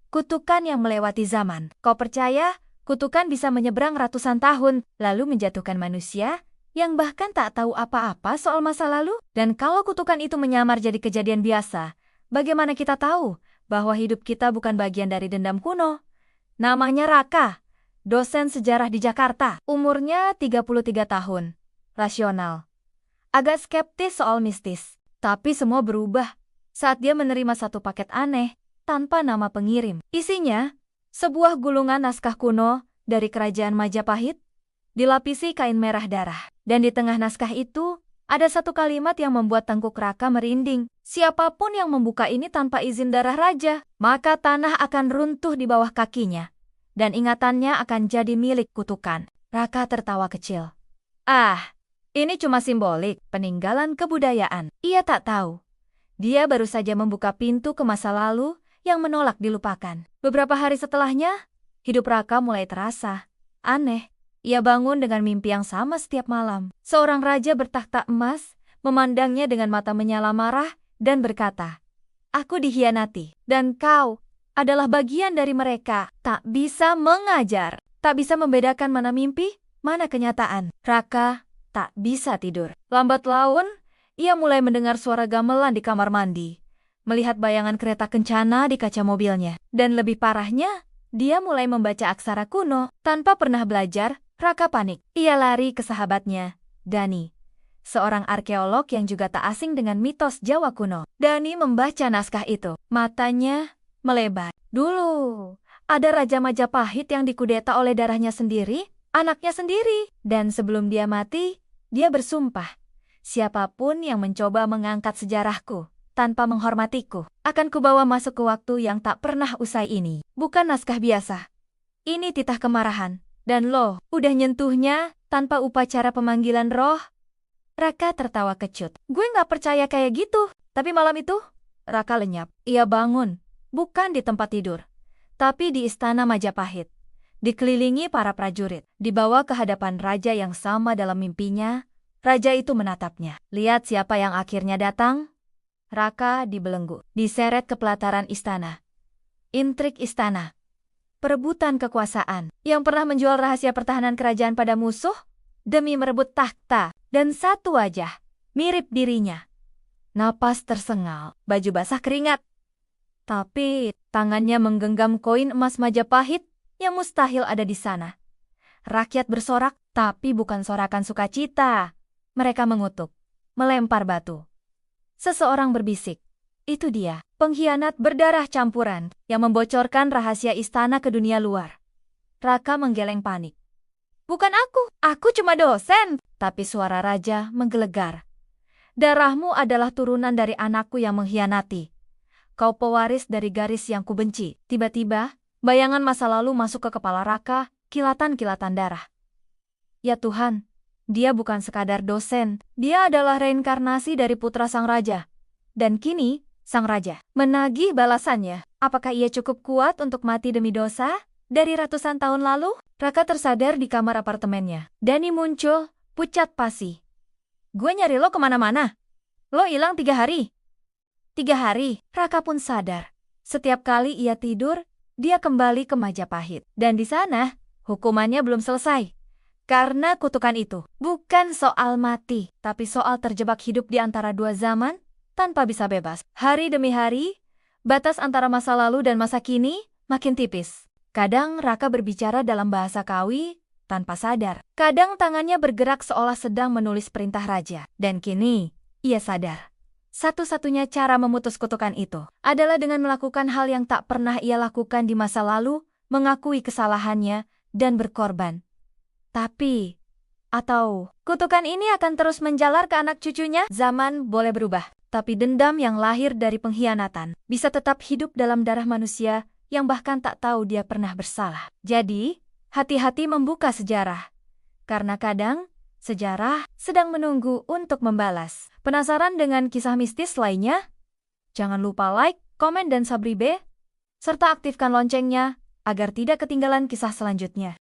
Kutukan yang melewati zaman. Kau percaya kutukan bisa menyeberang ratusan tahun, lalu menjatuhkan manusia yang bahkan tak tahu apa-apa soal masa lalu? Dan kalau kutukan itu menyamar jadi kejadian biasa, bagaimana kita tahu bahwa hidup kita bukan bagian dari dendam kuno? Namanya Raka, dosen sejarah di Jakarta. Umurnya 33 tahun. Rasional. Agak skeptis soal mistis. Tapi semua berubah saat dia menerima satu paket aneh tanpa nama pengirim. Isinya, sebuah gulungan naskah kuno dari kerajaan Majapahit, dilapisi kain merah darah. Dan di tengah naskah itu, ada satu kalimat yang membuat tengkuk Raka merinding. Siapapun yang membuka ini tanpa izin darah raja, maka tanah akan runtuh di bawah kakinya. Dan ingatannya akan jadi milik kutukan. Raka tertawa kecil. Ini cuma simbolik, peninggalan kebudayaan. Ia tak tahu. Dia baru saja membuka pintu ke masa lalu yang menolak dilupakan. Beberapa hari setelahnya, hidup Raka mulai terasa aneh. Ia bangun dengan mimpi yang sama setiap malam. Seorang raja bertakhta emas memandangnya dengan mata menyala marah dan berkata, "Aku dikhianati, dan kau adalah bagian dari mereka." Tak bisa mengajar, tak bisa membedakan mana mimpi, mana kenyataan. Raka tak bisa tidur. Lambat laun, ia mulai mendengar suara gamelan di kamar mandi, melihat bayangan kereta kencana di kaca mobilnya. Dan lebih parahnya, dia mulai membaca aksara kuno. Tanpa pernah belajar, Raka panik. Ia lari ke sahabatnya, Dani, seorang arkeolog yang juga tak asing dengan mitos Jawa kuno. Dani membaca naskah itu. Matanya melebar. Dulu, ada Raja Majapahit yang dikudeta oleh darahnya sendiri, anaknya sendiri. Dan sebelum dia mati, dia bersumpah, siapapun yang mencoba mengangkat sejarahku tanpa menghormatiku, akan kubawa masuk ke waktu yang tak pernah usai ini. Bukan naskah biasa. Ini titah kemarahan. Dan loh, udah nyentuhnya tanpa upacara pemanggilan roh. Raka tertawa kecut. Gue gak percaya kayak gitu. Tapi malam itu, Raka lenyap. Ia bangun, bukan di tempat tidur, tapi di istana Majapahit. Dikelilingi para prajurit, dibawa ke hadapan raja yang sama dalam mimpinya. Raja itu menatapnya. Lihat siapa yang akhirnya datang? Raka dibelenggu, diseret ke pelataran istana. Intrik istana. Perebutan kekuasaan. Yang pernah menjual rahasia pertahanan kerajaan pada musuh demi merebut takhta. Dan satu wajah, mirip dirinya. Napas tersengal, baju basah keringat. Tapi tangannya menggenggam koin emas Majapahit yang mustahil ada di sana. Rakyat bersorak, tapi bukan sorakan sukacita. Mereka mengutuk, melempar batu. Seseorang berbisik, itu dia, pengkhianat berdarah campuran yang membocorkan rahasia istana ke dunia luar. Raka menggeleng panik. Bukan aku cuma dosen. Tapi suara raja menggelegar. Darahmu adalah turunan dari anakku yang mengkhianati. Kau pewaris dari garis yang kubenci. Tiba-tiba, bayangan masa lalu masuk ke kepala Raka, kilatan-kilatan darah. Ya Tuhan, dia bukan sekadar dosen, dia adalah reinkarnasi dari putra sang raja. Dan kini, sang raja menagih balasannya. Apakah ia cukup kuat untuk mati demi dosa? Dari ratusan tahun lalu, Raka tersadar di kamar apartemennya. Dani muncul, pucat pasi. Gue nyari lo kemana-mana. Lo hilang 3 hari. 3 hari, Raka pun sadar. Setiap kali ia tidur, dia kembali ke Majapahit. Dan di sana, hukumannya belum selesai. Karena kutukan itu bukan soal mati, tapi soal terjebak hidup di antara dua zaman tanpa bisa bebas. Hari demi hari, batas antara masa lalu dan masa kini makin tipis. Kadang Raka berbicara dalam bahasa Kawi tanpa sadar. Kadang tangannya bergerak seolah sedang menulis perintah raja. Dan kini, ia sadar. Satu-satunya cara memutus kutukan itu adalah dengan melakukan hal yang tak pernah ia lakukan di masa lalu, mengakui kesalahannya, dan berkorban. Tapi, atau kutukan ini akan terus menjalar ke anak cucunya? Zaman boleh berubah, tapi dendam yang lahir dari pengkhianatan bisa tetap hidup dalam darah manusia yang bahkan tak tahu dia pernah bersalah. Jadi, hati-hati membuka sejarah. Karena kadang, sejarah sedang menunggu untuk membalas. Penasaran dengan kisah mistis lainnya? Jangan lupa like, komen, dan subscribe, serta aktifkan loncengnya agar tidak ketinggalan kisah selanjutnya.